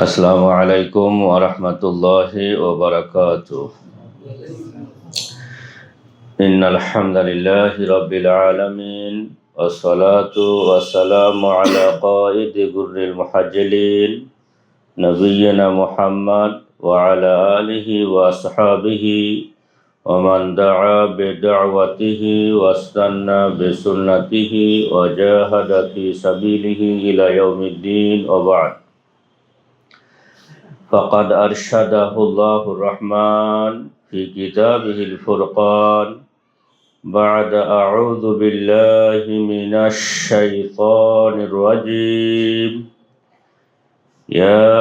আসসালামু আলাইকুম ওয়া রাহমাতুল্লাহি ওয়া বারাকাতুহু। ইন্নাল হামদালিল্লাহি রাব্বিল আলামিন ওয়াসসালাতু ওয়াসসালামু আলা কায়িদি গুররিল মুহাজ্জিলিন নাবিয়্যিনা মুহাম্মদ ওয়া আলা আলিহি ওয়া আসহাবিহি ওয়া মান দাআ বিদা'ওয়াতিহি ওয়াস্তান্না বিসুন্নাতিহি ওয়া জাহাদা ফি সাবিলিহি ইলা ইয়াউমিদ্দিন ওয়া বা'দ। فقد أرشده الله الرحمن في كتابه الفرقان بعد أعوذ بالله من الشيطان الرجيم يا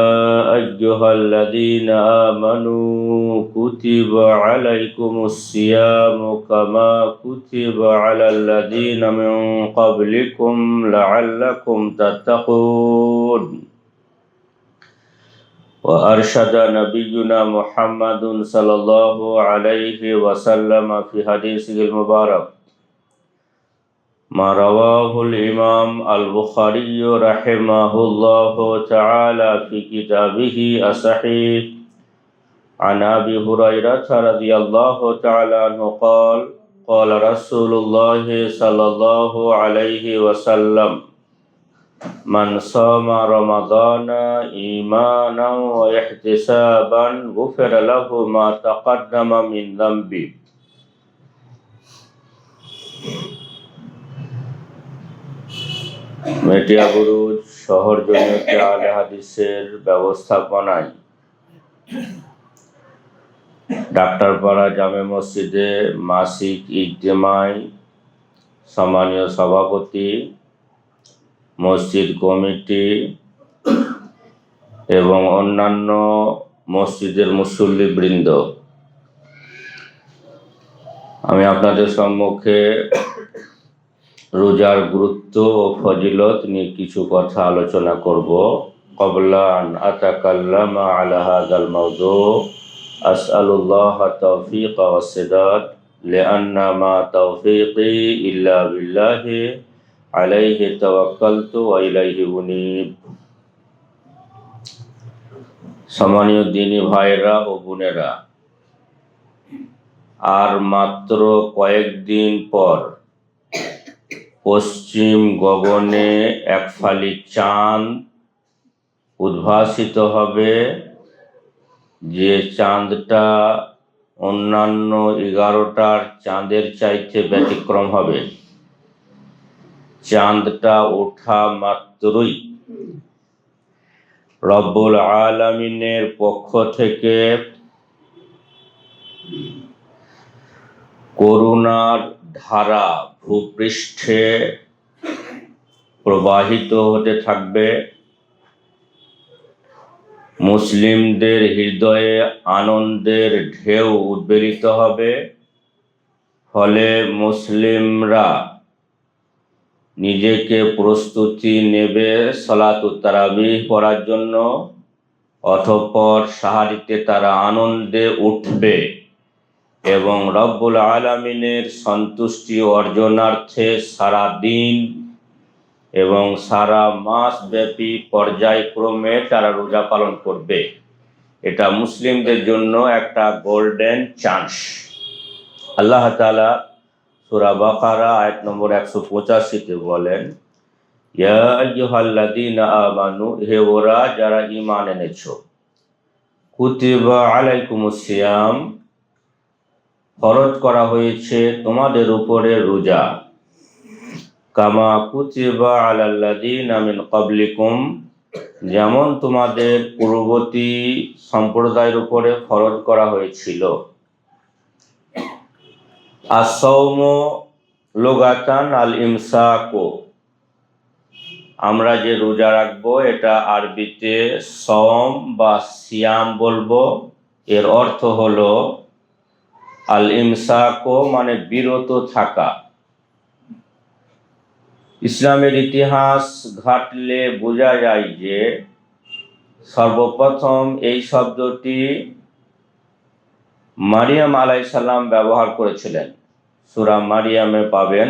أيها الذين آمنوا كتب عليكم الصيام كما كتب على الذين من قبلكم لعلكم تتقون وأرشد نبينا محمد صلى الله عليه وسلم في حديثه المبارك ما رواه الإمام البخاري رحمه الله تعالى في كتابه الصحيح عن أبي هريرة رضي الله تعالى عنه قال قال رسول الله صلى الله عليه وسلم من صام رمضان إيمانا واحتسابا غفر له ما تقدم من ذنبه। মেটিয়াবুরুজ শহর জমিয়তে আহলে হাদিসের ব্যবস্থাপনায় ডাক্তারপাড়া জামে মসজিদে মাসিক ইজতেমায় সম্মানীয় সভাপতি, মসজিদ কমিটি এবং অন্যান্য মসজিদের মুসল্লিবৃন্দ, আমি আপনাদের সম্মুখে রোজার গুরুত্ব ও ফজিলত নিয়ে কিছু কথা আলোচনা করব। ক্বাবলা আন আতাকাল্লামা আলা হাযাল মাওদু আসআলুল্লাহ তাওফীক ওয়াস সাদাদ লিআন্না মা তাওফীকি ইল্লা বিল্লাহি আলাইহি তাওয়াক্কালতু ওয়া ইলাইহি উনীব। সম্মানীয় দিনী ভাইরা ও বোনেরা, আর মাত্র কয়েকদিন পর পশ্চিম গগনে এক ফালি চাঁদ উদ্ভাসিত হবে, যে চাঁদটা অন্যান্য 11টার চাঁদের চাইতে ব্যতিক্রম হবে। চাঁদটা ওঠা মাত্রই রব্বুল আলামিনের পক্ষ থেকে করুণার ধারা ভূপৃষ্ঠে প্রবাহিত হতে থাকবে। মুসলিমদের হৃদয়ে আনন্দের ঢেউ উদ্বেলিত হবে। ফলে মুসলিমরা নিজেকে প্রস্তুতি নেবে সালাতুত তারাবিহ পড়ার জন্য, অতঃপর সাহারিতে তারা আনন্দে উঠবে এবং রব্বুল আলামিনের সন্তুষ্টি অর্জনার্থে সারা দিন এবং সারা মাস ব্যাপী পর্যায়ক্রমে তারা রোজা পালন করবে। এটা মুসলিমদের জন্য একটা গোল্ডেন চান্স। আল্লাহ তাআলা সূরা বাকারা আয়াত নম্বর 185-তে বলেন, ইয়া আইয়ুহাল্লাযীনা আমানু, হে ওরা যারা ঈমান এনেছো, কুতিবা আলাইকুমুস সিয়াম, ফরজ করা হয়েছে তোমাদের উপরে রোজা, কামা কুতিবা আলাল্লাযীনা মিন ক্বাবলিকুম, যেমন তোমাদের পূর্ববর্তী সম্প্রদায়ের উপরে ফরজ করা হয়েছিল। as-সাওমু লুগাতান আল-ইমসাকু, আমরা যে রোজা রাখবো এটা আরবিতে সওম বা সিয়াম বলবো। এর অর্থ হলো আল-ইমসাকু মানে বিরত থাকা। ইসলামের ইতিহাস ঘাটলে বোঝা যায় যে সর্বপ্রথম এই শব্দটি মারিয়াম আলাইহিস সালাম ব্যবহার করেছিলেন। সূরা মারিয়ামে পাবেন,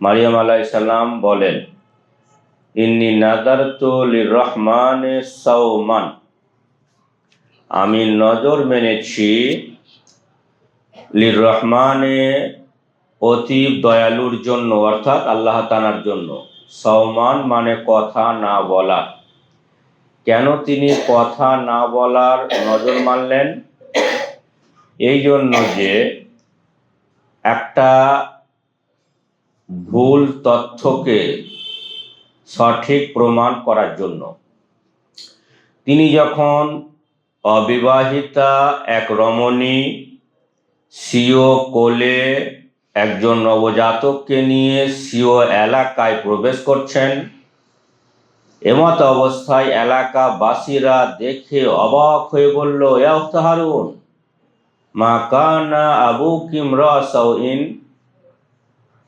মারিয়াম আলাইহিস সালাম বলেন, ইন্নী নাযারতু লিররহমানি সাওমান, আমি নজর মেনেছি লিররহমানে, অতি দয়ালুর জন্য, অর্থাৎ আল্লাহ তাআলার জন্য। সাওমান মানে কথা না বলা। কেন তিনি কথা না বলার নজর মানলেন? এই জন্য যে একটা ভুল তথ্যকে সঠিক প্রমাণ করার জন্য। তিনি যখন অবিবাহিতা এক রমণী স্বীয় কোলে একজন নবজাতককে নিয়ে স্বীয় এলাকায় প্রবেশ করছেন, এমত অবস্থায় এলাকাবাসীরা দেখে অবাক হয়ে বলল, ইয়া উখতা হারুন, মা কানা আবুকি ইমরা সাউইন,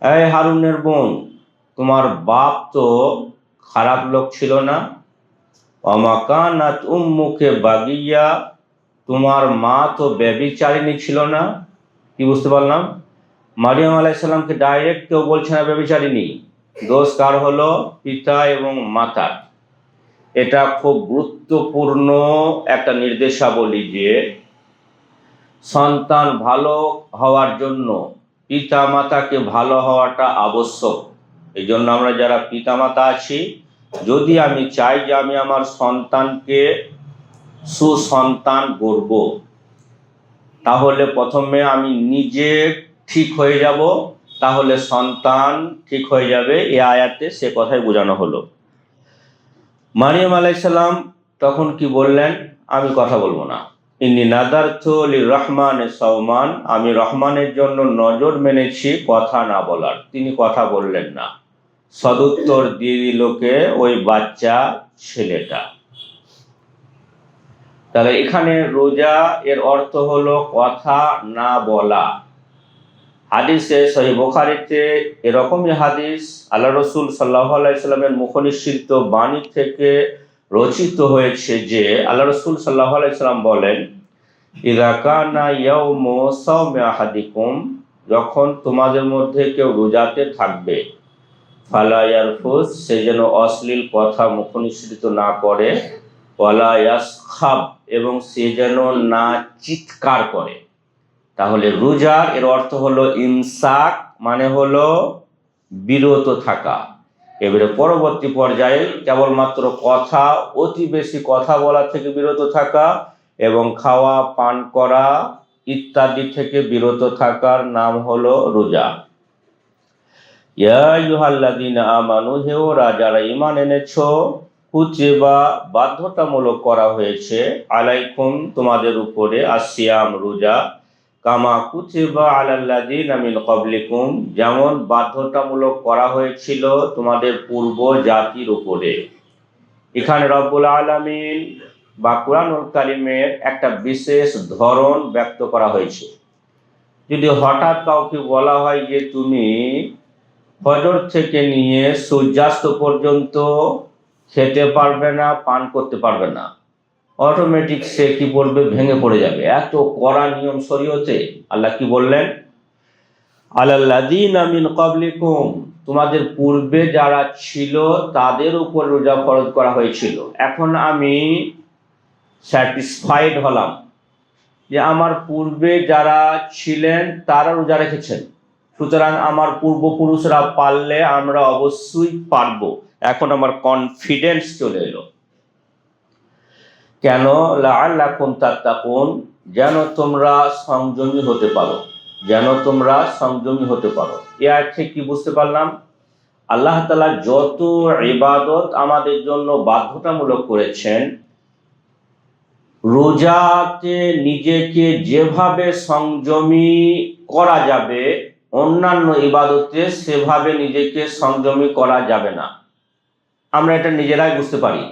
এই হারুনের বোন, তোমার বাপ তো খারাপ লোক ছিল না। ওমা কানাত উম্মুকে বাগিয়া, তোমার মা তো ব্যভিচারিণী ছিল না। কি বুঝতে পারলাম? মারিয়াম আলাইহিস সালামকে ডাইরেক্ট কেউ বলছে না ব্যভিচারিণী, দোষ কার হলো? পিতা এবং মাতার। এটা খুব গুরুত্বপূর্ণ একটা নির্দেশাবলী যে সন্তান ভালো হওয়ার জন্য পিতা মাতাকে ভালো হওয়াটা আবশ্যক। এই জন্য আমরা যারা পিতা মাতা আছি, যদি আমি চাই যে আমি আমার সন্তানকে সুসন্তান গড়ব, তাহলে প্রথমে আমি নিজে ঠিক হয়ে যাব, তাহলে সন্তান ঠিক হয়ে যাবে। এই আয়াতে সে কথাই বোঝানো হলো। মারিয়াম আলাইহিস সালাম তখন কি বললেন? আমি কথা বলবো না। ইন্নী নাযারতু লিররহমানি সাওমান, আমি রহমানের জন্য নজর মেনেছি কথা না বলার। তিনি কথা বললেন না, সদুত্তর দিয়ে দিল কে? ওই বাচ্চা ছেলেটা। তাহলে এখানে রোজা এর অর্থ হলো কথা না বলা। হাদিসে সহিহ বুখারীতে এরকমই হাদিস আল্লাহ রাসূল সাল্লাল্লাহু আলাইহি সাল্লামের মুখনিসৃত বাণী থেকে রচিত হয়েছে যে আল্লাহ রাসূল সাল্লাল্লাহু আলাইহি সাল্লাম বলেন, ইযা কানা ইয়াউমু সাওমি আহাদিকুম, যখন তোমাদের মধ্যে কেউ রোজাতে থাকবে, ফালা ইয়ারফুস, সে যেন অশ্লীল কথা মুখনিসৃত না করে, ওয়ালা ইয়াসখাব, এবং সে যেন না চিৎকার করে। তাহলে রোজার এর অর্থ হলো ইমসাক, মানে হলো বিরত থাকা। এবারে পরবর্তী পর্যায়ে কেবলমাত্র কথা, অতি বেশি কথা বলা থেকে বিরত থাকা এবং খাওয়া পান করা ইত্যাদি থেকে বিরত থাকার নাম হলো রোজা। ইয়া আইয়ুহাল্লাযীনা আমানু, হে ওরা যারা ঈমান এনেছো, কুতিবা, বাধ্যতামূলক করা হয়েছে, আলাইকুম, তোমাদের উপরে, আসিয়াম, রোজা, কামা কুতিবা আলাল্লাযীনা মিন ক্বাবলিকুম, যেমন বাধ্যতামূলক করা হয়েছিল তোমাদের পূর্ব জাতির উপরে। এখানে রব্বুল আলামিন বা কুরআনুল কারীমের একটা বিশেষ ধরন ব্যক্ত করা হয়েছে। যদি হঠাৎ কাউকে বলা হয় যে তুমি ফজর থেকে নিয়ে সূর্যাস্ত পর্যন্ত খেতে পারবে না, পান করতে পারবে না, অটোমেটিক সে কি বলবে? ভেঙে পড়ে যাবে। এত কড়া নিয়ম শরীয়তে। আল্লাহ কি বললেন? আলাল্লাযীনা মিন ক্বাবলিকুম, তোমাদের পূর্বে যারা ছিল তাদের উপর রোজা ফরজ করা হয়েছিল। এখন আমি স্যাটিসফাইড হলাম যে আমার পূর্বে যারা ছিলেন তারা রোজা রেখেছেন, সুতরাং আমার পূর্বপুরুষরা পারলে আমরা অবশ্যই পারবো। এখন আমার কনফিডেন্স চলে এলো। কেন? লাআল্লাকুম তাত্তাকুন, যেন তোমরা সংযমী হতে পারো, যেন তোমরা সংযমী হতে পারো। এ আয়াত কি বুঝতে পারলাম? আল্লাহ তাআলা যত ইবাদত আমাদের জন্য বাধ্যতামূলক করেছেন, রোজাতে নিজেকে যেভাবে সংযমী করা যাবে, অন্যান্য ইবাদতে সেভাবে নিজেকে সংযমী করা যাবে না। আমরা এটা নিজেরাই বুঝতে পারি।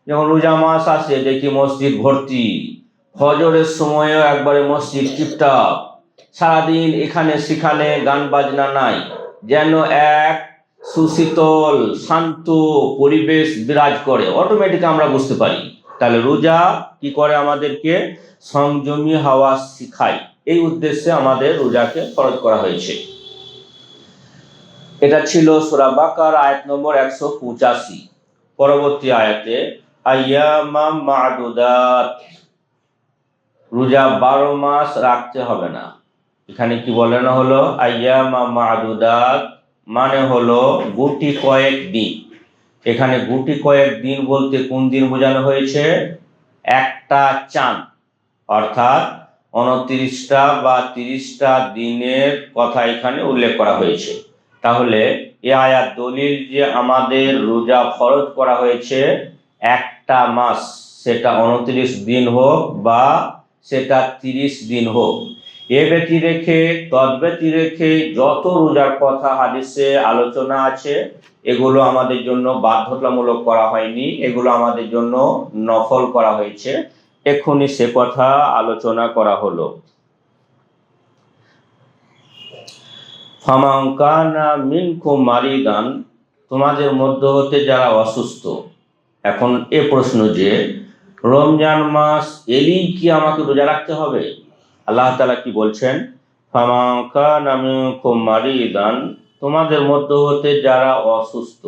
যখন রোজা মাস আসে, দেখি মসজিদ ভর্তি, ফজরের সময়ও একবারে মসজিদ টিপটাপ, সারাদিন এখানে সেখানে গান বাজনা নাই, যেন এক সুশীতল শান্ত পরিবেশ বিরাজ করে। অটোমেটিক আমরা বুঝতে পারি। তাহলে রোজা কি করে? আমাদেরকে সংযমী হওয়া শিখায়। এই উদ্দেশ্যে আমাদের রোজাকে ফরজ করা হয়েছে। এটা ছিল সূরা বাকারা আয়াত নম্বর 185। পরবর্তী আয়াতে আইয়ামাম মা'দুদাত, রোজা 12 মাস রাখতে হবে না। এখানে কি বলানো হলো? আইয়ামাম মা'দুদাত মানে হলো গুটি কয়েক দিন। এখানে গুটি কয়েক দিন বলতে কোন দিন বোঝানো হয়েছে? একটা চাঁদ, অর্থাৎ 29টা বা 30টা দিনের কথা এখানে উল্লেখ করা হয়েছে। তাহলে এ আয়াত দলিল যে আমাদের রোজা ফরজ করা হয়েছে একটা মাস, সেটা 29 দিন হোক বা সেটা 30 দিন হোক। তদ্ব্যতি রেখে যত রোজার কথা হাদিসে আলোচনা আছে এগুলো আমাদের জন্য বাধ্যতামূলক করা হয়নি, এগুলো আমাদের জন্য নফল করা হয়েছে। এক্ষুনি সে কথা আলোচনা করা হলো। ফামান কানা মিনকুম মারিদান, তোমাদের মধ্য হতে যারা অসুস্থ। এখন এ প্রশ্ন যে রমজান মাস এলেই কি আমাকে রোজা রাখতে হবে? আল্লাহ তাআলা কি বলছেন? ফামান কানা মিনকুম মারিদান, তোমাদের মধ্য হতে যারা অসুস্থ,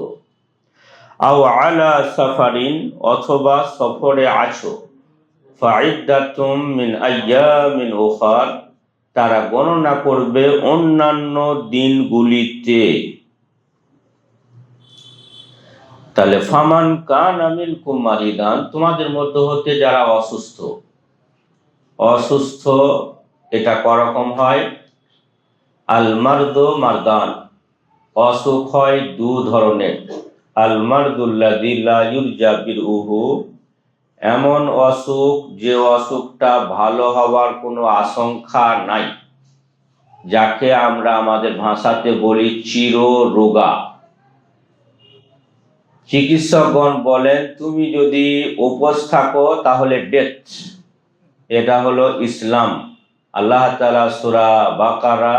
আও আলা সাফারিন, অথবা সফরে আছো, ফাইদ্দাতুম মিন আইয়ামিন উখার, তারা গণনা করবে অন্যান্য দিনগুলিতে। তাহলে ফামান কানা মিনকুম মারিদান, তোমাদের মধ্য হতে যারা অসুস্থ। অসুস্থ এটা করকম হয়? আল মারদু মারদান, অসুখ হয় দু ধরনের। আল মারদুল্লাযী লা ইউরজা বিরউহু, এমন অসুখ যে অসুখটা ভালো হওয়ার কোনো আশঙ্কা নাই, যাকে আমরা আমাদের ভাষাতে বলি চিররোগা। চিকিৎসকগণ বলেন তুমি যদি উপোস থাকো তাহলে ডেথ। এটা হলো ইসলাম। আল্লাহ তাআলা সূরা বাকারা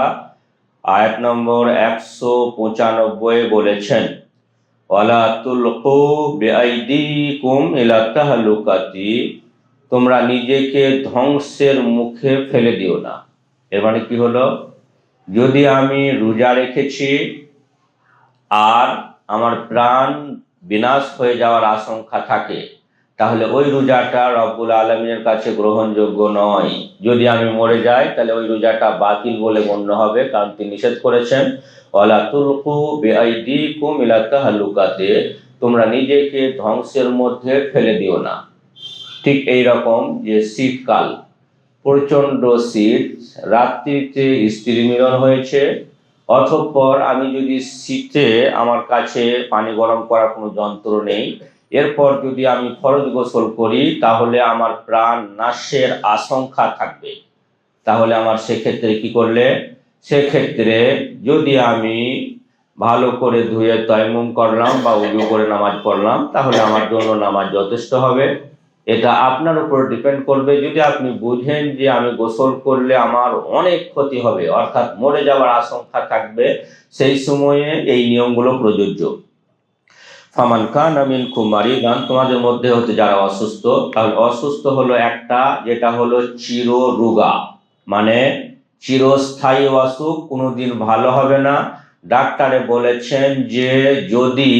আয়াত নম্বর 195 বলেছেন, ওয়ালা তুলকু বিআইদিকুম ইলা তাহলুকাতি, তোমরা নিজেকে ধ্বংসের মুখে ফেলে দিও না। এর মানে কি হলো? যদি আমি রোজা রেখেছি আর আমার প্রাণ বিনাশ হয়ে যাওয়ার আশঙ্কা থাকে, তাহলে ওই রোজাটা রব্বুল আলামিনের কাছে গ্রহণযোগ্য নয়। যদি আমি মরে যাই তাহলে ওই রোজাটা বাতিল বলে গণ্য হবে, কারণ তিনি নিষেধ করেছেন ওয়ালা তুলকু বিআইদিকুম ইলা তাহলুকাতি, তোমরা নিজেকে ধ্বংসের মধ্যে ফেলে দিও না। ঠিক এই রকম যে শীতকাল, প্রচণ্ড শীত, রাত্রিতে স্ত্রী মিলন হয়েছে, অতঃপর আমি যদি শীতে আমার কাছে পানি গরম করার কোনো যন্ত্র নেই, এরপর যদি আমি ফরজ গোসল করি তাহলে আমার প্রাণ নাশের আশঙ্কা থাকবে। তাহলে আমার সেক্ষেত্রে কি করলে? সেক্ষেত্রে যদি আমি ভালো করে ধুয়ে তায়াম্মুম করলাম বা ওযু করে নামাজ পড়লাম, তাহলে আমার জন্য নামাজ যথেষ্ট হবে। এটা আপনার উপর ডিপেন্ড করবে। যদি আপনি বুঝেন যে আমি গোসল করলে আমার অনেক ক্ষতি হবে, অর্থাৎ মরে যাওয়ার আশঙ্কা থাকবে, সেই সময়ে এই নিয়মগুলো প্রযোজ্য। ফামান কানা মিনকুম মারিদান, তোমাদের মধ্যে হতে যারা অসুস্থ। তাহলে অসুস্থ হলো একটা, যেটা হলো চিররোগা, মানে চিরস্থায়ী অসুখ, কোনোদিন ভালো হবে না। ডাক্তারে বলেছেন যে যদি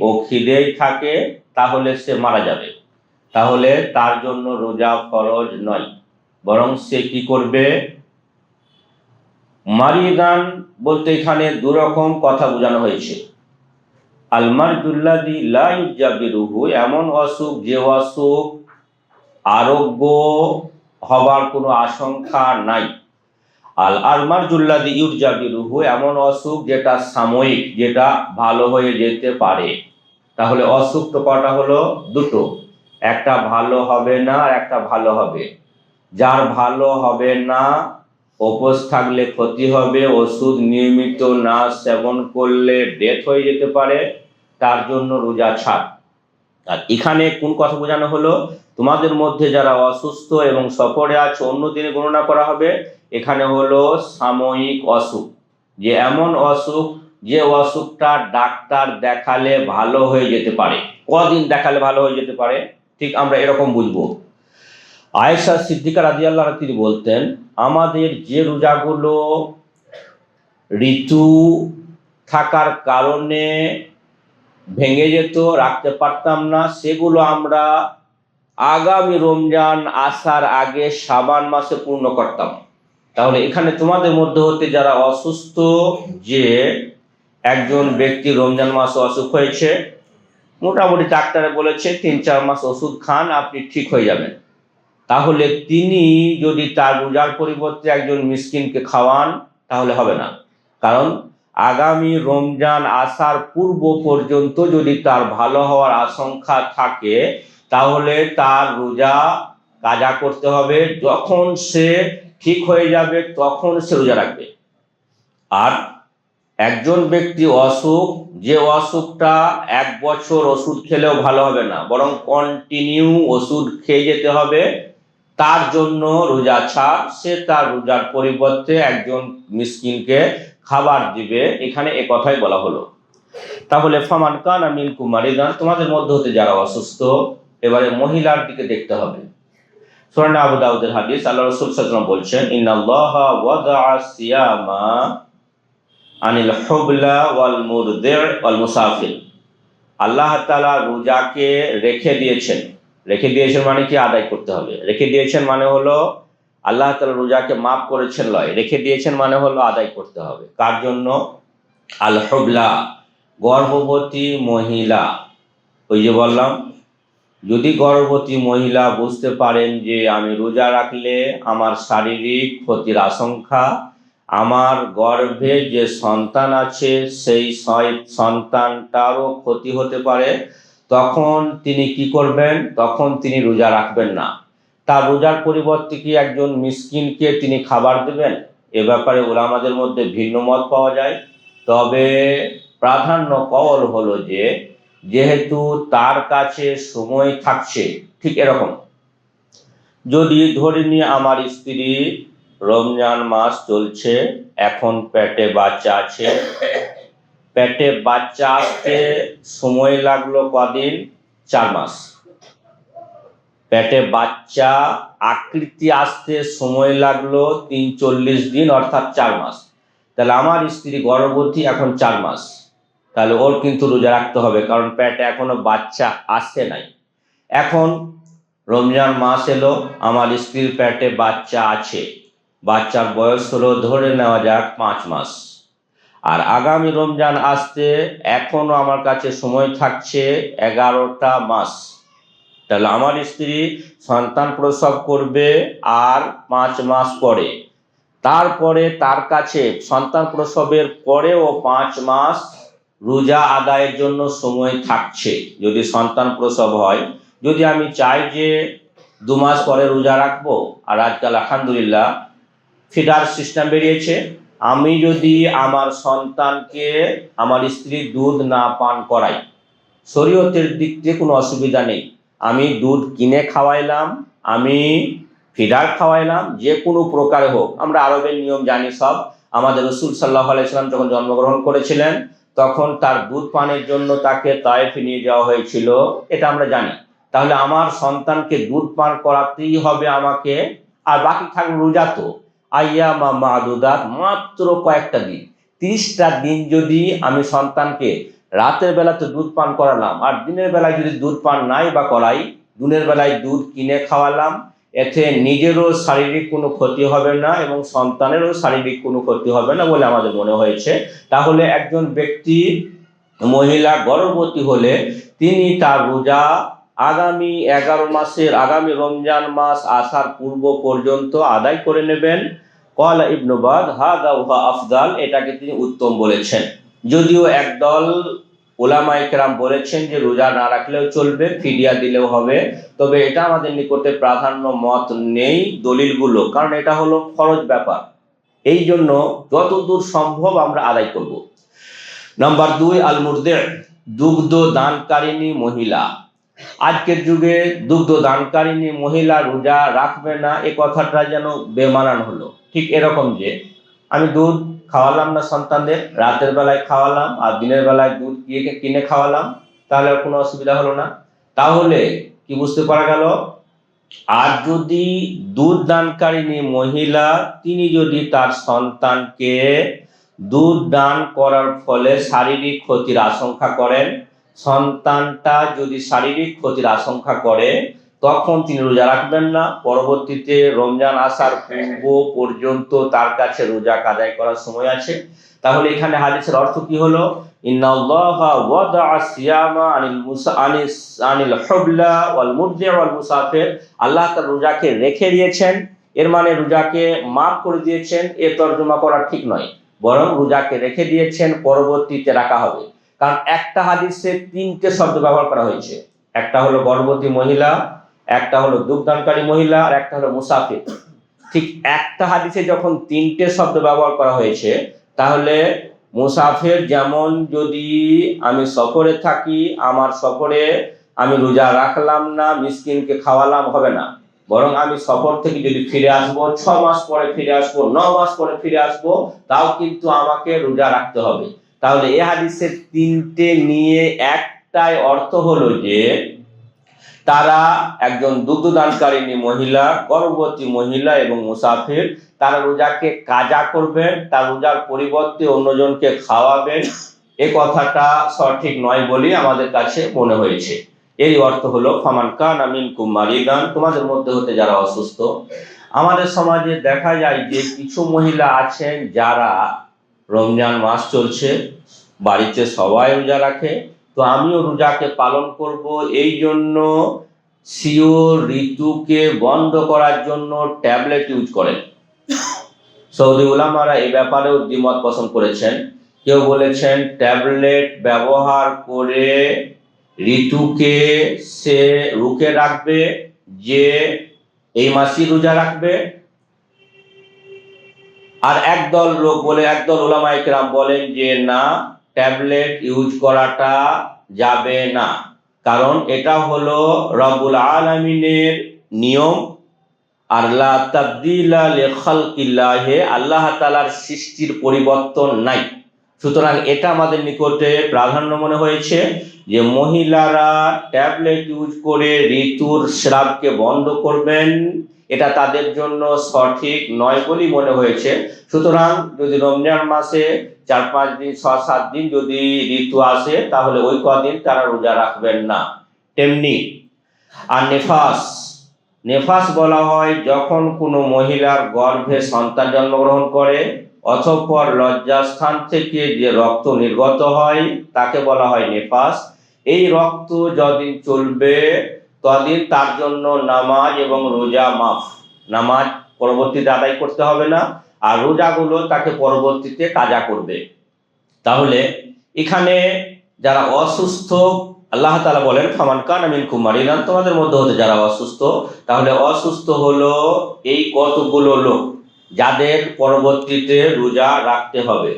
ও খিদেই থাকে তাহলে সে মারা যাবে, তাহলে তার জন্য রোজা ফরজ নয়, বরং সে কি করবে? মারিদান বলতে এখানে দুরকম কথা বোঝানো হয়েছে। আল মারদুল্লাযী লা ইউরজা বিরউহু, এমন অসুখ যে অসুখ আরোগ্য হবার কোনো আশঙ্কা নাই। আল মারদুল্লাযী ইউরজা বিরউহু, এমন অসুখ যেটা সাময়িক, যেটা ভালো হয়ে যেতে পারে। তাহলে অসুখ তো কটা হলো? দুটো, একটা ভালো হবে না আর একটা ভালো হবে। যার ভালো হবে না, উপোস থাকলে ক্ষতি হবে, ওষুধ নিয়মিত না সেবন করলে ডেথ হয়ে যেতে পারে, তার জন্য রোজা ছাড়। আর এখানে কোন কথা বোঝানো হলো? তোমাদের মধ্যে যারা অসুস্থ এবং সফরে আছে, অন্য দিনে গণনা করা হবে। এখানে হলো সাময়িক অসুখ, যে এমন অসুখ যে অসুখটা ডাক্তার দেখালে ভালো হয়ে যেতে পারে। কদিন দেখালে ভালো হয়ে যেতে পারে? ঠিক আমরা এরকম বুঝবো। আয়েশা সিদ্দিকা রাদিয়াল্লাহু আনহা তিনি বলতেন, আমাদের যে রোজাগুলো ঋতু থাকার কারণে ভেঙে যেত, রাখতে পারতাম না, সেগুলো আমরা আগামী রমজান আসার আগে শাবান মাসে পূর্ণ করতাম। তাহলে এখানে তোমাদের মধ্যে হতে যারা অসুস্থ, যে একজন ব্যক্তি রমজান মাসে অসুখ হয়েছে, মোটামুটি ডাক্তারে বলেছে 3-4 মাস ওষুধ খান, আপনি ঠিক হয়ে যাবেন, তাহলে তিনি যদি তার রোজার পরিবর্তে একজন মিসকিনকে খাওয়ান তাহলে হবে না। কারণ আগামী রমজান আসার পূর্ব পর্যন্ত যদি তার ভালো হওয়ার আশঙ্কা থাকে তাহলে তার রোজা কাজা করতে হবে। যখন সে ঠিক হয়ে যাবে তখন সে রোজা রাখবে। আর একজন ব্যক্তি অসুখ, যে অসুখটা 1 বছর ওষুধ খেলেও ভালো হবে না, বরং কন্টিনিউ ওষুধ খেয়ে যেতে হবে, তার জন্য রোজা ছাড়, সে তার রোজার পরিবর্তে একজন মিসকিনকে খাবার দিবে। এখানে এ কথাই বলা হলো। তাহলে ফামান কানা মিনকুম মারিদান, তোমাদের মধ্যে হতে যারা অসুস্থ, এবারে মহিলার দিকে দেখতে হবে। সূরা আবু দাউদের হাদিস, আল্লাহ রাসূল সাল্লাল্লাহু আলাইহি ওয়াসাল্লাম বলছেন, ইন্নাল্লাহা ওয়াদাআ সিয়ামা আনিল হুবলা ওয়াল মুরদি' ওয়াল মুসাফির। আল্লাহ তাআলা রোজাকে রেখে দিয়েছেন। রেখে দিয়েছেন মানে কি? আদায় করতে হবে। রেখে দিয়েছেন মানে হলো আল্লাহ তাআলা রোজাকে মাফ করেছেন লয়, রেখে দিয়েছেন মানে হলো আদায় করতে হবে। কার জন্য? আল হুবলা, গর্ভবতী মহিলা। ওই যে বললাম, যদি গর্ভবতী মহিলা বুঝতে পারেন যে আমি রোজা রাখলে আমার শারীরিক ক্ষতির আশঙ্কা, আমার গর্ভে যে সন্তান আছে সেই সন্তানটারও ক্ষতি হতে পারে, তখন তিনি কি করবেন? তখন তিনি রোজা রাখবেন না। তার রোজার পরিবর্তে কি একজন মিসকিনকে তিনি খাবার দেবেন? এ ব্যাপারে ওলামাদের মধ্যে ভিন্ন মত পাওয়া যায়। তবে প্রাধান্য কওল হলো যে যেহেতু তার কাছে সময় থাকছে, ঠিক এরকম যদি ধরে নিয়ে আমার স্ত্রী রমজান মাস চলছে, এখন পেটে বাচ্চা আছে, পেটে বাচ্চা আসতে সময় লাগলো কদিন? 4 মাস। পেটে বাচ্চা আকৃতি আসতে সময় লাগলো 43 দিন, অর্থাৎ 4 মাস। তাহলে আমার স্ত্রী গর্ভবতী, এখন 4 মাস, তাহলে ওর কিন্তু রোজা রাখতে হবে, কারণ পেটে এখনো বাচ্চা আসে নাই। এখন রমজান মাস এলো, আমার স্ত্রীর পেটে বাচ্চা আছে, বাচ্চার বয়স হলো ধরে নেওয়া যাক 5 মাস, আর আগামী রমজান আসতে এখনো আমার কাছে সময় থাকছে 11টা মাস। তাহলে আমার স্ত্রী সন্তান প্রসব করবে আর 5 মাস পরে, তারপরে তার কাছে সন্তান প্রসবের পরেও 5 মাস রোজা আদায়ের জন্য সময় থাকছে। যদি সন্তান প্রসব হয়, যদি আমি চাই যে 2 মাস পরে রোজা রাখবো, আর আজকাল আলহামদুলিল্লাহ ফিডার সিস্টেম বেরিয়েছে, আমি যদি আমার সন্তানকে আমার স্ত্রীর দুধ না পান করাই, শরীয়তের দিক থেকে কোনো অসুবিধা নেই। আমি দুধ কিনে খাওয়াইলাম, আমি ফিডার খাওয়াইলাম, যে কোনো প্রকারে হোক। আমরা আরবের নিয়ম জানি সব। আমাদের রাসূল সাল্লাল্লাহু আলাইহি ওয়াসাল্লাম যখন জন্মগ্রহণ করেছিলেন তখন তার দুধ পানের জন্য তাকে তায়েফে নিয়ে যাওয়া হয়েছিল, এটা আমরা জানি। তাহলে আমার সন্তানকে দুধ পান করাতেই হবে আমাকে, আর বাকি থাকবে রোজা। তো আইয়ামা মাদুদাত, মাত্র কয়েকটা দিন, 30টা দিন যদি আমি সন্তানকে রাতের বেলাতে দুধ পান করালাম, আর দিনের বেলায় যদি দুধ পান নাই বা করাই, দিনের বেলায় দুধ কিনে খাওয়ালাম, এতে নিজেরও শারীরিক কোনো ক্ষতি হবে না এবং সন্তানেরও শারীরিক কোনো ক্ষতি হবে না বলে আমাদের মনে হয়েছে। তাহলে একজন ব্যক্তি, মহিলা গর্ভবতী হলে তিনি তার রোজা আগামী 11 মাসের, আগামী রমজান মাস আসার পূর্ব পর্যন্ত আদায় করে নেবেন। ক্বালা ইবনু বাদ হাযা ওয়া আফদাল, এটাকে তিনি উত্তম বলেছেন। যদিও একদল উলামায়ে কেরাম বলেছেন যে রোজা না রাখলেও চলবে, ফিদিয়া দিলেও হবে, তবে এটা আমাদের নিকটে প্রাধান্য মত নেই দলিলগুলো, কারণ এটা হলো ফরজ ব্যাপার, এই জন্য যতদূর সম্ভব আমরা আদায় করব। নাম্বার 2, আল মুরদি', দুগ্ধ দানকারিণী মহিলা। আজকের যুগে দুগ্ধ দানকারিণী মহিলা রোজা রাখবে না, এ কথাটা যেন বেমানান হলো। ঠিক এরকম যে আমি দুধ খাওয়ালাম না সন্তানদের, রাতের বেলায় খাওয়ালাম আর দিনের বেলায় দুধ কিনে খাওয়ালাম, তাহলে কোনো অসুবিধা হলো না। তাহলে কি বুঝতে পারা গেল? আর যদি দুধ দানকারিণী মহিলা, তিনি যদি তার সন্তানকে দুধ দান করার ফলে শারীরিক ক্ষতির আশঙ্কা করেন, সন্তানটা যদি শারীরিক ক্ষতির আশঙ্কা করে তখন তিনি রোজা রাখবেন না। পরবর্তীতে রমজান আসার পূর্ব পর্যন্ত তার কাছে রোজা আদায় করার সময় আছে। তাহলে এখানে হাদিসের অর্থ কি হলো? ইন্নাল্লাহা ওয়াদা'a সিয়ামা আনিল হুবলা ওয়াল মুরদি ওয়াল মুসাফির। আল্লাহ তাআলা রোজাকে রেখে দিয়েছেন, এর মানে রোজাকে মাফ করে দিয়েছেন, এ তর্জমা করা ঠিক নয়, বরং রোজাকে রেখে দিয়েছেন, পরবর্তীতে রাখা হবে। কারণ একটা হাদিসে তিনটে শব্দ ব্যবহার করা হয়েছে, একটা হলো গর্ভবতী মহিলা, একটা হলো দুগ্ধদানকারী মহিলা, আর একটা হলো মুসাফির। ঠিক একটা হাদিসে যখন তিনটে শব্দ ব্যবহার করা হয়েছে, তাহলে মুসাফির যেমন যদি আমি সফরে থাকি, আমার সফরে আমি রোজা রাখলাম না, মিসকিনকে খাওয়ালাম, হবে না, বরং আমি সফর থেকে যদি ফিরে আসবো, 6 মাস পরে ফিরে আসবো, 9 মাস পরে ফিরে আসবো, তাও কিন্তু আমাকে রোজা রাখতে হবে। তাহলে এই হাদিসের তিনটে নিয়ে একটাই অর্থ হলো যে তারা একজন দুগ্ধদানকারিণী মহিলা, গর্ভবতী মহিলা এবং মুসাফির, তারা রোজাকে কাজা করবেন, তার রোজার পরিবর্তে অন্যজনকে খাওয়াবেন। এ কথাটা সঠিক নয় বলেই আমাদের কাছে মনে হয়েছে। এই অর্থ হলো ফামান কানা মিনকুম মারিদান, তোমাদের মধ্যে হতে যারা অসুস্থ। আমাদের সমাজে দেখা যায় যে কিছু মহিলা আছেন যারা রমজান মাস চলছে, বাড়িতে সবাই রোজা রাখে, তো আমিও রোজাকে পালন করব, এই জন্য শিওর ঋতুকে বন্ধ করার জন্য ট্যাবলেট ইউজ করেন। সৌদি উলামারা এই ব্যাপারেও দ্বিমত পোষণ করেছেন। কেউ বলেছেন ট্যাবলেট ব্যবহার করে ঋতুকে সে রুখে রাখবে, যে এই মাসই রোজা রাখবে। আর একদল উলামায়ে কেরাম বলেন যে না, ট্যাবলেট ইউজ করাটা যাবে না, কারণ এটা হলো রব্বুল আলামিনের নিয়ম, আর লা তাবদীলা লিখালকিল্লাহ, আল্লাহ তাআলার সৃষ্টির পরিবর্তন নাই। সুতরাং এটা আমাদের নিকটে প্রাধান্য মনে হয়েছে যে মহিলারা ট্যাবলেট ইউজ করে ঋতুর স্রাবকে বন্ধ করবেন, এটা তাদের জন্য সঠিক নয় বলেই মনে হয়েছে। সুতরাং যদি রমজান মাসে 4-5 দিন 6-7 দিন যদি ঋতু আসে, তাহলে ওই কদিন তারা রোজা রাখবেন না। তেমনি আর নেফাস বলা হয় যখন কোনো মহিলার গর্ভে সন্তান জন্মগ্রহণ করে অতঃপর লজ্জাস্থান থেকে যে রক্ত নির্গত হয় তাকে বলা হয় নেফাস। এই রক্ত যতদিন চলবে ততদিন তার জন্য নামাজ এবং রোজা মাফ। নামাজ পরবর্তীতে আদায় করতে হবে না, আর রোজাগুলো তাকে পরবর্তীতে কাজা করবে। তাহলে এখানে যারা অসুস্থ, আল্লাহ তাআলা বলেন ফামান কানা মিনকুম মারিদান, তোমাদের মধ্যে হতে যারা অসুস্থ। তাহলে অসুস্থ হলো এই কতগুলো লোক যাদের পরবর্তীতে রোজা রাখতে হবে।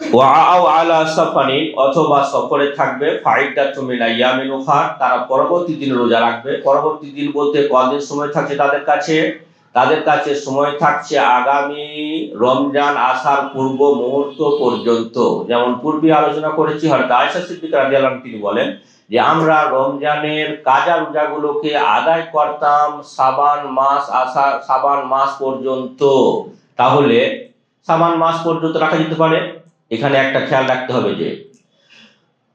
ওয়াও আলা সাফারিন, অথবা সফরে থাকবে, ফাইদাতুম মিন আইয়ামিন উখার, তারা পরবর্তী দিন রোজা রাখবে। পরবর্তী দিন বলতে কদিন সময় থাকছে তাদের কাছে সময় থাকছে আগামী রমজান আসার পূর্ব মুহূর্ত পর্যন্ত। যেমন পূর্বে আলোচনা করেছি, হযরত আয়েশা সিদ্দিকা রাদিয়াল্লাহু আনহা তিনি বলেন যে আমরা রমজানের কাজা রোজাগুলোকে আদায় করতাম শাবান মাস পর্যন্ত। তাহলে শাবান মাস পর্যন্ত রাখা যেতে পারে। এখানে একটা খেয়াল রাখতে হবে যে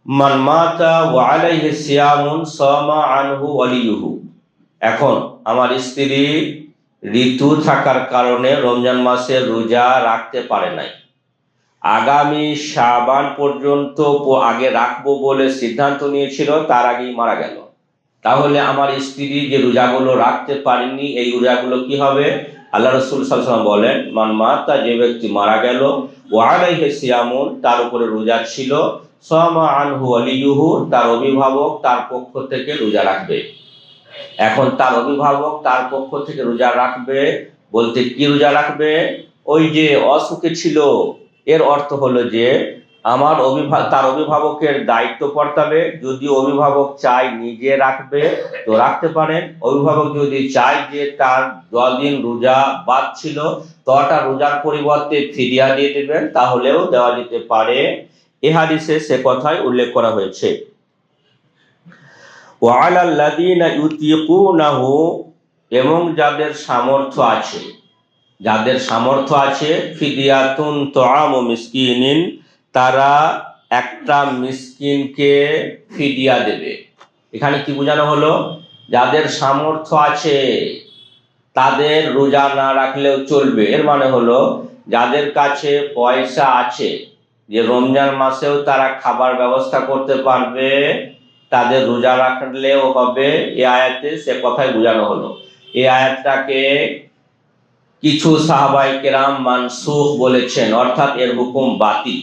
মান মাতা ওয়া আলাইহি সিয়ামুন সামা আনহু ওয়ালিয়ুহু। এখন আমার স্ত্রী ঋতু থাকার কারণে রমজান মাসে রোজা রাখতে পারে নাই, আগামী শাবান পর্যন্ত আগে রাখবো বলে সিদ্ধান্ত নিয়েছিল, তার আগেই মারা গেল। তাহলে আমার স্ত্রী যে রোজাগুলো রাখতে পারেনি, এই রোজাগুলো কি হবে? আল্লাহ রাসূল সাল্লাল্লাহু আলাইহি ওয়াসাল্লাম বলেন মান মাতা, যে ব্যক্তি মারা গেল, ওয়া আলাইহি সিয়ামুন, তার উপরে রোজা ছিল, সামা আনহু ওয়ালিয়ুহু, তার অভিভাবক তার পক্ষ থেকে রোজা রাখবে। এখন তার অভিভাবক তার পক্ষ থেকে রোজা রাখবে বলতে কি রোজা রাখবে? ওই যে অসুখে ছিল, এর অর্থ হলো যে তার অভিভাবকের দায়িত্ব বর্তাবে। যদি অভিভাবক চায় নিজে রাখবে তো রাখতে পারেন, অভিভাবক যদি চায় যে তার যতদিন রোজা বাদ ছিল তটা রোজার পরিবর্তে ফিদিয়া দিয়ে দেবেন, তাহলেও দেওয়া যেতে পারে। এ হাদিসে সে কথাই উল্লেখ করা হয়েছে। ওয়ালাল্লাযীনা ইউতিকুনাহু, এবং যাদের সামর্থ্য আছে ফিদিয়াতুন তুআমু মিসকিনিন, তারা একটা মিসকিনকে ফিদিয়া দেবে। এখানে কি বোঝানো হলো? যাদের সামর্থ্য আছে তাদের রোজা না রাখলেও চলবে। এর মানে হলো যাদের কাছে পয়সা আছে, যে রমজান মাসেও তারা খাবার ব্যবস্থা করতে পারবে, তাদের রোজা রাখলেও হবে। এই আয়াতে সে কথাই বোঝানো হলো। এই আয়াতটাকে কিছু সাহাবায়ে কেরাম মানসুখ বলেছেন, অর্থাৎ এর হুকুম বাতিল।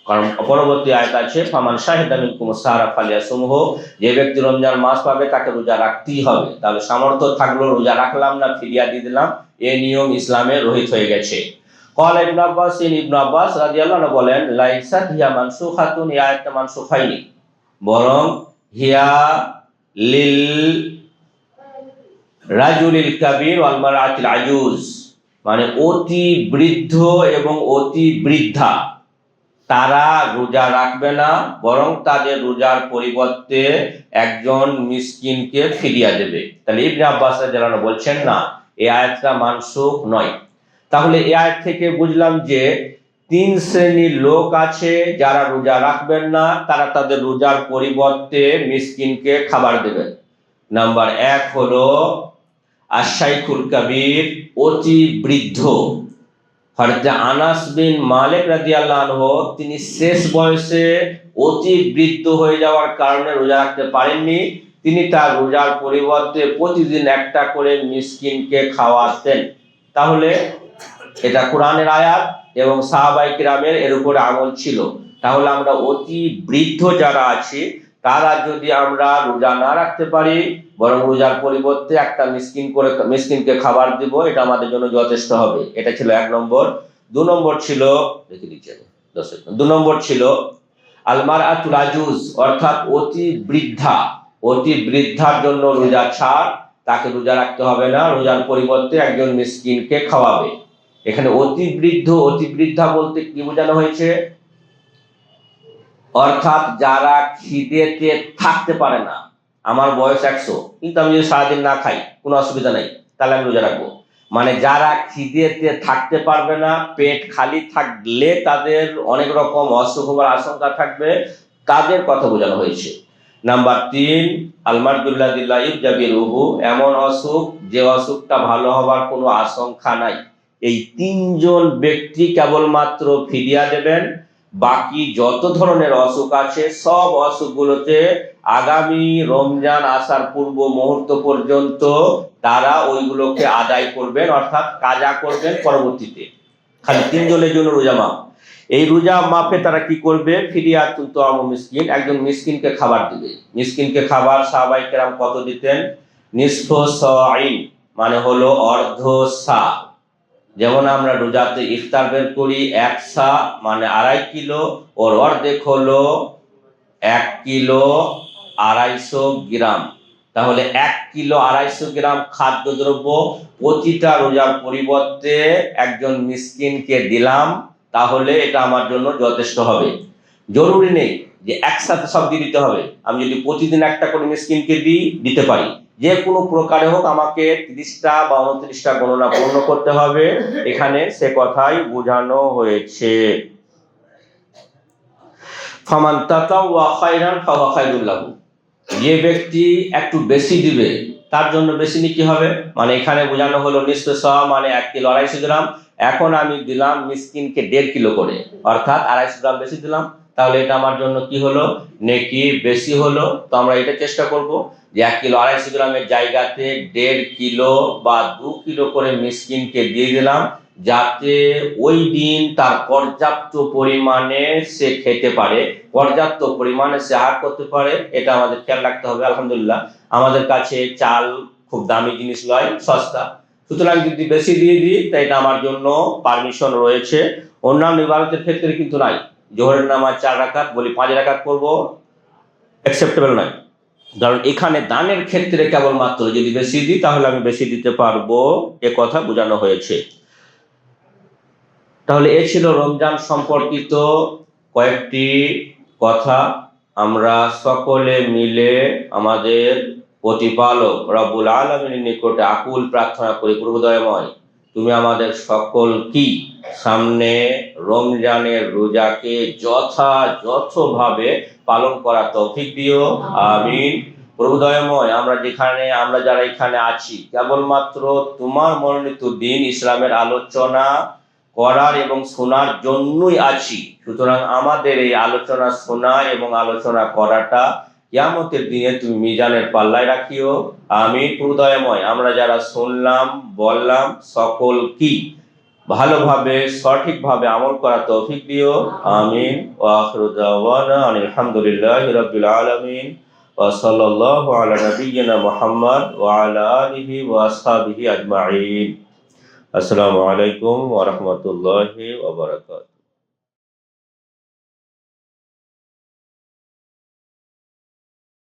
কারণ পরবর্তী আয়াত আছে, ফামান শাহিদা মিনকুম সাহরা ফালিয়াসুমহু, যে ব্যক্তি রমজান মাস পাবে তাকে রোজা রাখতেই হবে। তাহলে সামর্থ্য থাকলো রোজা রাখলাম না, ফিদিয়া দিয়ে দিলাম, এই নিয়ম ইসলামে রহিত হয়ে গেছে। ক্বালা ইবনে আব্বাস, ইবনে আব্বাস রাদিয়াল্লাহু আনহু বলেন, লাইসাত হিয়া মানসুখাতুন, এই আয়াতটা মানসুখ হয়নি, বরং হিয়া লিল রাজুলিল কাবীর ওয়াল মারআতিল আজুজ, মানে অতি বৃদ্ধ এবং অতি বৃদ্ধা তারা রোজা রাখবে না, বরং তাদের রোজার পরিবর্তে একজন মিসকিনকে ফিরিয়ে দেবে। তাহলে ইবনে আব্বাস রাদিয়াল্লাহু আনহু বলছেন না, এই আয়াতটা মানসুখ নয়। তাহলে এই আয়াত থেকে বুঝলাম যে তিন শ্রেণীর লোক আছে যারা রোজা রাখবেন না, তারা তাদের রোজার পরিবর্তে মিসকিনকে খাবার দেবেন। নাম্বার এক হলো আশ-শাইখুল কাবীর, অতি বৃদ্ধ। হযরত আনাস বিন মালিক রাদিয়াল্লাহু আনহু তিনি শেষ বয়সে অতি বৃদ্ধ হয়ে যাওয়ার কারণে রোজা রাখতে পারেননি। তিনি তার রোজার পরিবর্তে প্রতিদিন একটা করে মিসকিনকে খাওয়াতেন। তাহলে এটা কোরআনের আয়াত এবং সাহাবায়ে কিরামের এর উপরে আমল ছিল। তাহলে আমরা অতি বৃদ্ধ যারা আছি তারা যদি আমরা রোজা না রাখতে পারি, বরং রোজার পরিবর্তে একটা মিসকিনকে খাবার দিব, এটা আমাদের জন্য যথেষ্ট হবে। এটা ছিল এক নম্বর। দু নম্বর ছিল, দু নম্বর ছিল আল মারআতুল আজুজ, অর্থাৎ অতি বৃদ্ধা। অতি বৃদ্ধার জন্য রোজা ছাড়, তাকে রোজা রাখতে হবে না, রোজার পরিবর্তে একজন মিসকিনকে খাওয়াবে। এখানে অতি বৃদ্ধ, অতি বৃদ্ধা বলতে কি বোঝানো হয়েছে? অর্থাৎ যারা খিদেতে থাকতে পারে না। আমার বয়স 100, কিন্তু আমি যদি সারাদিন না খাই কোনো অসুবিধা নেই, তাহলে আমি রোজা রাখবো। মানে যারা খিদেতে থাকতে পারবে না, পেট খালি থাকলে তাদের অনেক রকম অসুখ হওয়ার আশঙ্কা থাকবে, তাদের কথা বোঝানো হয়েছে। নাম্বার 3 আলমারদুল্লাযী লা ইউজাবিরুহু, এমন অসুখ যে অসুখটা ভালো হবার কোনো আশঙ্কা নাই। এই তিনজন ব্যক্তি কেবলমাত্র ফিদিয়া দেবেন। বাকি যত ধরনের অসুখ আছে সব অসুখগুলোতে আগামী রমজান আসার পূর্ব মুহূর্ত পর্যন্ত তারা ওইগুলোকে আদায় করবেন, অর্থাৎ কাজা করবেন পরবর্তীতে। খালি তিনজনের জন্য রোজা মাফ। এই রোজা মাফে তারা কি করবে? ফিদিয়াতুন তুআমু মিসকিন, একজন মিসকিনকে খাবার দিবে। মিসকিনকে খাবার সাহাবায়ে কেরাম কত দিতেন? নিসফু সাইন, মানে হলো অর্ধ সা। যেমন আমরা রোজাতে ইফতার বের করি 1 সা, মানে 2.5 কিলো, ওর অর্ধেক হলো 1 কিলো 250 গ্রাম। তাহলে 1 কিলো 250 গ্রাম খাদ্যদ্রব্য প্রতিটা রোজার পরিবর্তে একজন মিসকিনকে দিলাম, তাহলে এটা আমার জন্য যথেষ্ট হবে। জরুরি নেই যে একসাথে সব দিয়ে দিতে হবে। আমি যদি প্রতিদিন একটা করে মিসকিনকে দিতে পারি, যে কোনো প্রকারে হোক আমাকে 30টা বা 29টা গণনা পূর্ণ করতে হবে, এখানে সে কথাই বোঝানো হয়েছে। ফামান তাতাওয়া খায়রান ফাহুয়া খায়রুল লাহু, যে ব্যক্তি একটু বেশি দিবে তার জন্য বেশি নেকি হবে। মানে এখানে বোঝানো হলো নিসফে সা, মানে 1 কিলো 250 গ্রাম। এখন আমি দিলাম মিসকিনকে 1.5 কিলো করে, অর্থাৎ 250 গ্রাম বেশি দিলাম, তাহলে এটা আমার জন্য কি হলো? নেকি বেশি হলো। তো আমরা এটা চেষ্টা করব যে 1 কিলো 250 গ্রামের জায়গাতে 1.5 কিলো বা 2 কিলো করে মিসকিনকে দিয়ে দিলাম, যাতে ওই দিন তার পর্যাপ্ত পরিমাণে সে খেতে পারে, পর্যাপ্ত পরিমাণে সে আহার করতে পারে। এটা আমাদের খেয়াল রাখতে হবে। আলহামদুলিল্লাহ আমাদের কাছে চাল খুব দামি জিনিস নয়, সস্তা, সুতরাং যদি বেশি দিয়ে দিই তাই এটা আমার জন্য পারমিশন রয়েছে। অন্যান্য ইবাদতের ক্ষেত্রে কিন্তু নাই। জোহরের নামাজ 4 রাকাত বলি 5 রাকাত করব, অ্যাকসেপ্টেবল নয়। কারণ এখানে দানের ক্ষেত্রে কেবলমাত্র যদি বেশি দিই তাহলে আমি বেশি দিতে পারবো, এ কথা বোঝানো হয়েছে। তাহলে এ ছিল রমজান সম্পর্কিত কয়েকটি কথা। আমরা সকলে মিলে আমাদের প্রতিপালক রব্বুল আলামিনের নিকটে আকুল প্রার্থনা করি, প্রভু দয়াময় তুমি আমাদের সকল কি সামনে রমজানের রোজাকে যথাযথভাবে পালন করা তৌফিক দিও, আমিন। প্রভু দয়াময়, আমরা যারা এখানে আছি কেবলমাত্র তোমার মনোনীত দিন ইসলামের আলোচনা করার এবং শোনার জন্যই আছি। সুতরাং আমাদের এই আলোচনা শোনা এবং আলোচনা করাটা কিয়ামতের দিনে তুমি মিজানের পাল্লায় রাখিও, আমিন। প্রভু দয়াময়, আমরা যারা শুনলাম বললাম সকল কি ভালোভাবে সঠিকভাবে আমল করা তৌফিক দিও, আমিন। ওয়া আখিরু দাওয়ানা আলহামদুলিল্লাহি রাব্বিল আলামিন ওয়া সাল্লাল্লাহু আলা নাবিয়্যিনা মুহাম্মদ ওয়া আলা আলিহি ওয়া আসহাবিহি আজমাইন। আসসালামু আলাইকুম ওয়া রাহমাতুল্লাহি ওয়া বারাকাতুহু।